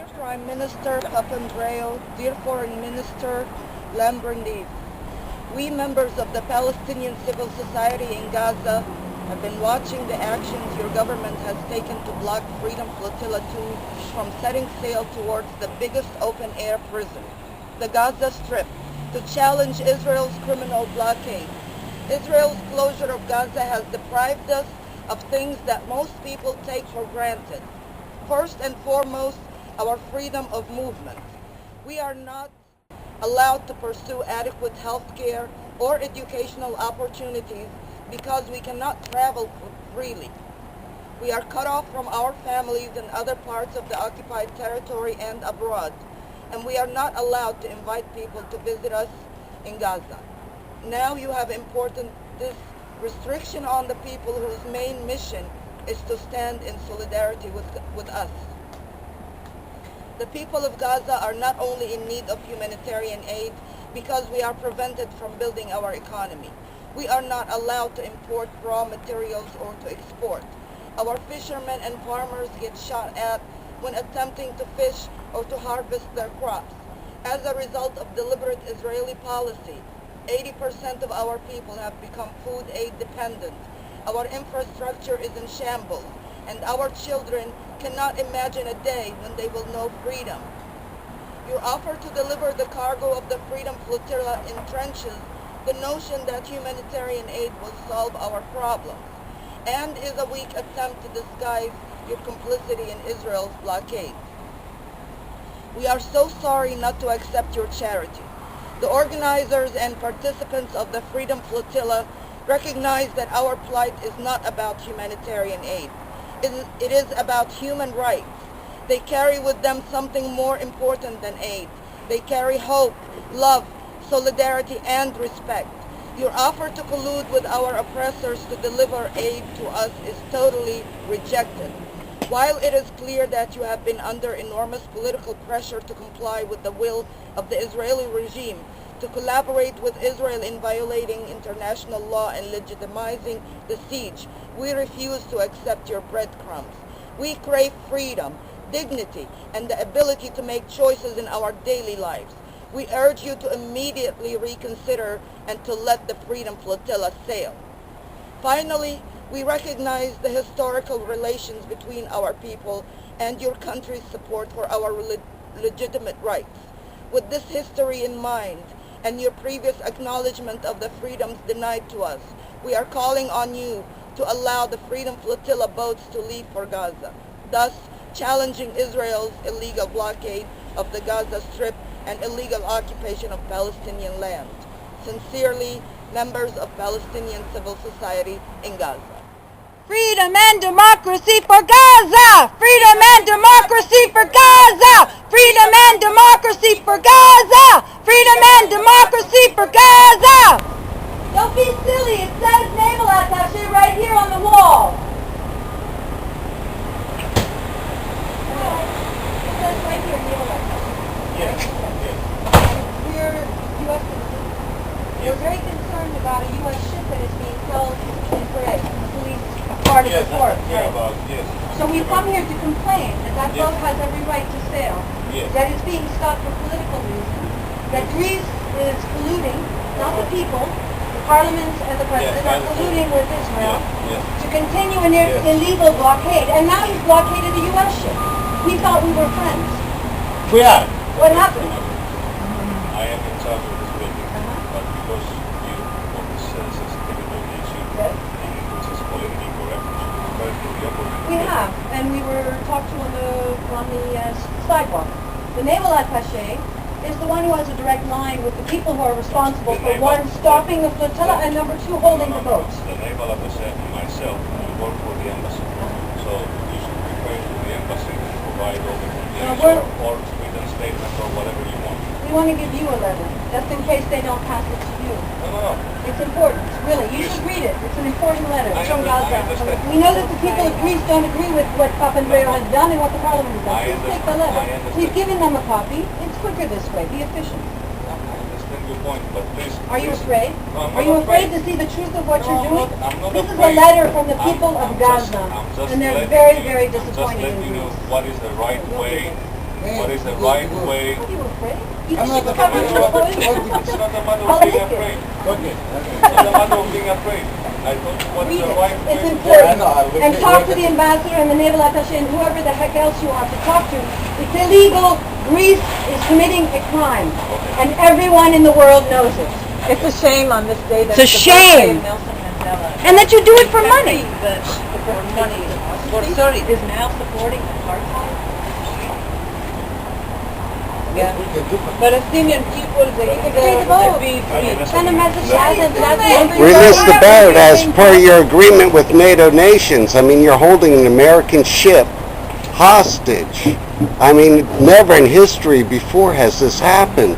Dear Prime Minister Papandreou, dear Foreign Minister Lamberndieff, we members of the Palestinian civil society in Gaza have been watching the actions your government has taken to block Freedom Flotilla 2 from setting sail towards the biggest open-air prison, the Gaza Strip, to challenge Israel's criminal blockade. Israel's closure of Gaza has deprived us of things that most people take for granted. First and foremost, our freedom of movement. We are not allowed to pursue adequate health care or educational opportunities because we cannot travel freely. We are cut off from our families in other parts of the occupied territory and abroad, and we are not allowed to invite people to visit us in Gaza. Now you have imported this restriction on the people whose main mission is to stand in solidarity with us. The people of Gaza are not only in need of humanitarian aid because we are prevented from building our economy. We are not allowed to import raw materials or to export. Our fishermen and farmers get shot at when attempting to fish or to harvest their crops. As a result of deliberate Israeli policy, 80% of our people have become food aid dependent. Our infrastructure is in shambles, and our children cannot imagine a day when they will know freedom. Your offer to deliver the cargo of the Freedom Flotilla entrenches the notion that humanitarian aid will solve our problems, and is a weak attempt to disguise your complicity in Israel's blockade. We are so sorry not to accept your charity. The organizers and participants of the Freedom Flotilla recognize that our plight is not about humanitarian aid. It is about human rights. They carry with them something more important than aid. They carry hope, love, solidarity, and respect. Your offer to collude with our oppressors to deliver aid to us is totally rejected. While it is clear that you have been under enormous political pressure to comply with the will of the Israeli regime, to collaborate with Israel in violating international law and legitimizing the siege, we refuse to accept your breadcrumbs. We crave freedom, dignity, and the ability to make choices in our daily lives. We urge you to immediately reconsider and to let the Freedom Flotilla sail. Finally, we recognize the historical relations between our people and your country's support for our legitimate rights. With this history in mind, and your previous acknowledgement of the freedoms denied to us, we are calling on you to allow the Freedom Flotilla boats to leave for Gaza, thus challenging Israel's illegal blockade of the Gaza Strip and illegal occupation of Palestinian land. Sincerely, members of Palestinian civil society in Gaza. Freedom and democracy for Gaza! Freedom and democracy for Gaza! Freedom and democracy for Gaza! Freedom and democracy for Gaza! Don't be silly, it says naval attaché right here on the wall. It says right here, naval attaché. Yes. We're U.S. citizens. We're very concerned about a U.S. ship that is being held in parade. The police part of the port. Yes. So we've come here to complain that boat has every right to sail. Yes. That it's being stopped for political reasons. That Greece is colluding, not the people, the parliaments and the president are colluding with Israel to continue an illegal blockade. And now you've blockaded a U.S. ship. We thought we were friends. We are. What happened? I am in charge of this building, but because you want this sensitivity issue, which is politically correct, we should refer to the opposite. We have, and we were talked to on the sidewalk. The naval attaché is the one who has a direct line with the people who are responsible for one, stopping the flotilla, and number two, holding the boats. The naval attaché and myself, we work for the embassy. So you should refer to the embassy to provide all the details or written statement or whatever you want. We want to give you a letter, just in case they don't pass it to you. No. It's important, really. You should read it. It's an important letter from Gaza. understand. We know that the people of Greece don't agree with what Papandreou has done and what the parliament has done. Please take the letter. We've given them a copy. It's quicker this way. Be efficient. I understand your point, but please... Are you afraid? No, I'm not Are you afraid to afraid. see the truth of what you're doing? I'm not This is a afraid. letter from the people of I'm Gaza, just and they're letting very, you- very I'm just disappointed in letting you know Greece. what is the right way what is the right way. Are you afraid? I'm not It's not a matter of being afraid. It's not a matter of being afraid. I thought what is Read the it. right It's way. important. And talk to the ambassador and the naval attaché and whoever the heck else you have to talk to. It's illegal. Greece is committing a crime. And everyone in the world knows it. It's a shame on this day that It's a the birthday shame. of Nelson Mandela. And that you do it for money. For money. Sorry, is now supporting apartheid? Yeah. Palestinian people, they deserve to be free. Send a message to them. We missed the boat as per your agreement with NATO nations. I mean, you're holding an American ship hostage. I mean, never in history before has this happened.